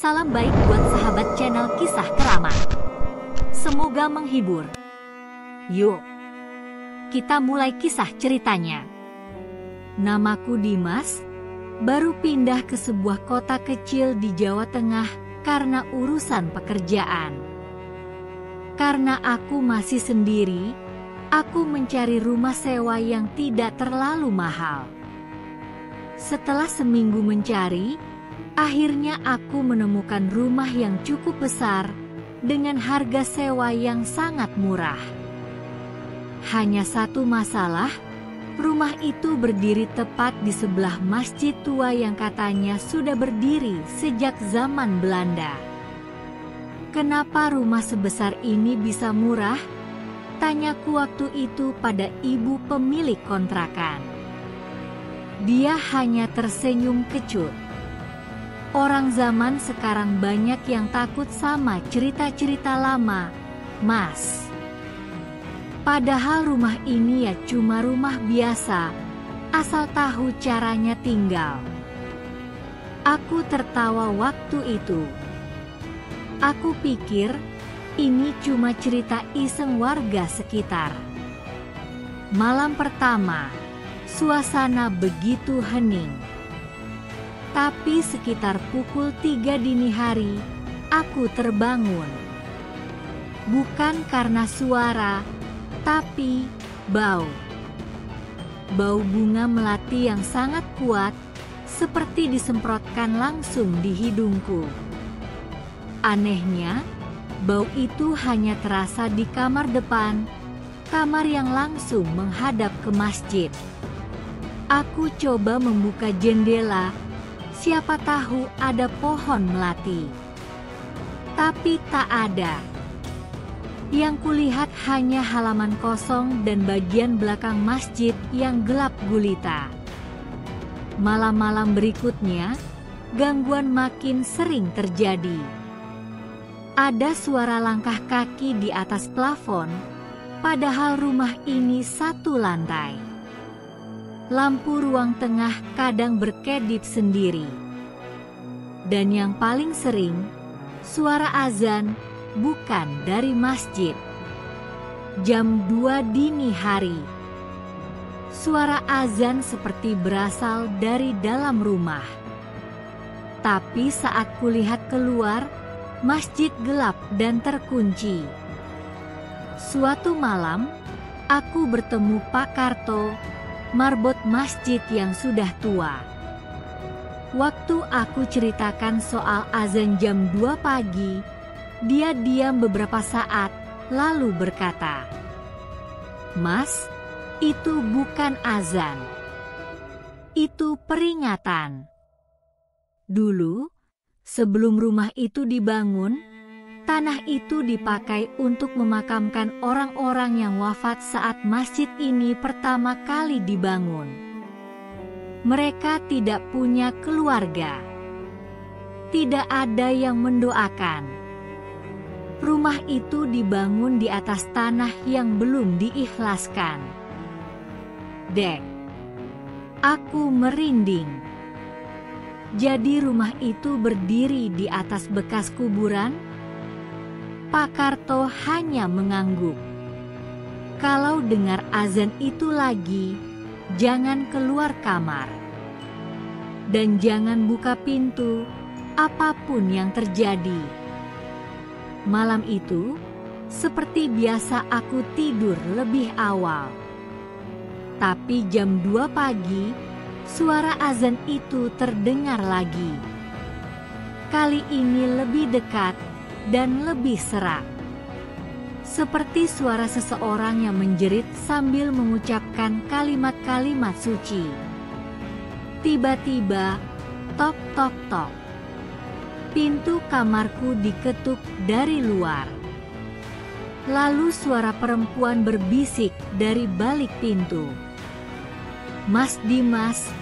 Salam baik buat sahabat channel Kisah Keramat. Semoga menghibur. Yuk, kita mulai kisah ceritanya. Namaku Dimas, baru pindah ke sebuah kota kecil di Jawa Tengah karena urusan pekerjaan. Karena aku masih sendiri, aku mencari rumah sewa yang tidak terlalu mahal. Setelah seminggu mencari, akhirnya aku menemukan rumah yang cukup besar dengan harga sewa yang sangat murah. Hanya satu masalah, rumah itu berdiri tepat di sebelah masjid tua yang katanya sudah berdiri sejak zaman Belanda. Kenapa rumah sebesar ini bisa murah? Tanyaku waktu itu pada ibu pemilik kontrakan. Dia hanya tersenyum kecut. Orang zaman sekarang banyak yang takut sama cerita-cerita lama, Mas. Padahal rumah ini ya cuma rumah biasa, asal tahu caranya tinggal. Aku tertawa waktu itu. Aku pikir ini cuma cerita iseng warga sekitar. Malam pertama, suasana begitu hening. Tapi sekitar pukul 3 dini hari, aku terbangun. Bukan karena suara, tapi bau. Bau bunga melati yang sangat kuat, seperti disemprotkan langsung di hidungku. Anehnya, bau itu hanya terasa di kamar depan, kamar yang langsung menghadap ke masjid. Aku coba membuka jendela, siapa tahu ada pohon melati. Tapi tak ada. Yang kulihat hanya halaman kosong dan bagian belakang masjid yang gelap gulita. Malam-malam berikutnya, gangguan makin sering terjadi. Ada suara langkah kaki di atas plafon, padahal rumah ini satu lantai. Lampu ruang tengah kadang berkedip sendiri. Dan yang paling sering, suara azan bukan dari masjid. Jam 2 dini hari. Suara azan seperti berasal dari dalam rumah. Tapi saat kulihat keluar, masjid gelap dan terkunci. Suatu malam, aku bertemu Pak Karto, marbot masjid yang sudah tua. Waktu aku ceritakan soal azan jam 2 pagi, dia diam beberapa saat, lalu berkata, "Mas, itu bukan azan. Itu peringatan." Dulu, sebelum rumah itu dibangun, tanah itu dipakai untuk memakamkan orang-orang yang wafat saat masjid ini pertama kali dibangun. Mereka tidak punya keluarga. Tidak ada yang mendoakan. Rumah itu dibangun di atas tanah yang belum diikhlaskan. Dek, aku merinding. Jadi rumah itu berdiri di atas bekas kuburan? Pak Karto hanya mengangguk. Kalau dengar azan itu lagi, jangan keluar kamar. Dan jangan buka pintu, apapun yang terjadi. Malam itu, seperti biasa aku tidur lebih awal. Tapi jam 2 pagi, suara azan itu terdengar lagi. Kali ini lebih dekat dan lebih serak. Seperti suara seseorang yang menjerit sambil mengucapkan kalimat-kalimat suci. Tiba-tiba, tok tok tok. Pintu kamarku diketuk dari luar. Lalu suara perempuan berbisik dari balik pintu. "Mas Dimas,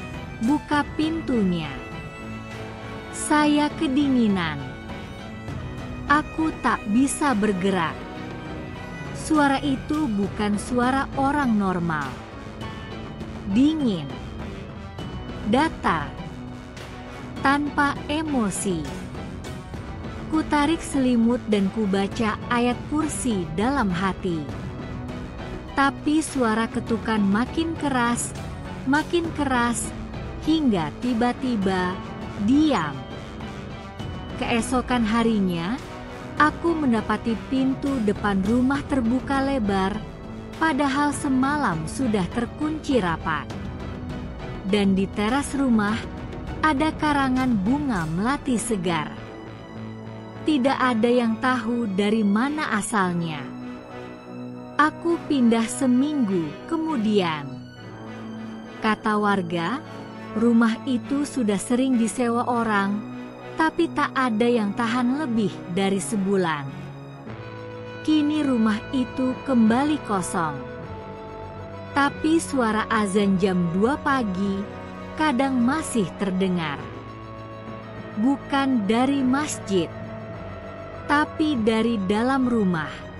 buka pintunya. Saya kedinginan. Aku tak bisa bergerak." Suara itu bukan suara orang normal. Dingin. Datar. Tanpa emosi. Kutarik selimut dan kubaca ayat kursi dalam hati. Tapi suara ketukan makin keras, hingga tiba-tiba diam. Keesokan harinya, aku mendapati pintu depan rumah terbuka lebar, padahal semalam sudah terkunci rapat. Dan di teras rumah, ada karangan bunga melati segar. Tidak ada yang tahu dari mana asalnya. Aku pindah seminggu kemudian. Kata warga, rumah itu sudah sering disewa orang, tapi tak ada yang tahan lebih dari sebulan. Kini rumah itu kembali kosong. Tapi suara azan jam 2 pagi kadang masih terdengar. Bukan dari masjid, tapi dari dalam rumah.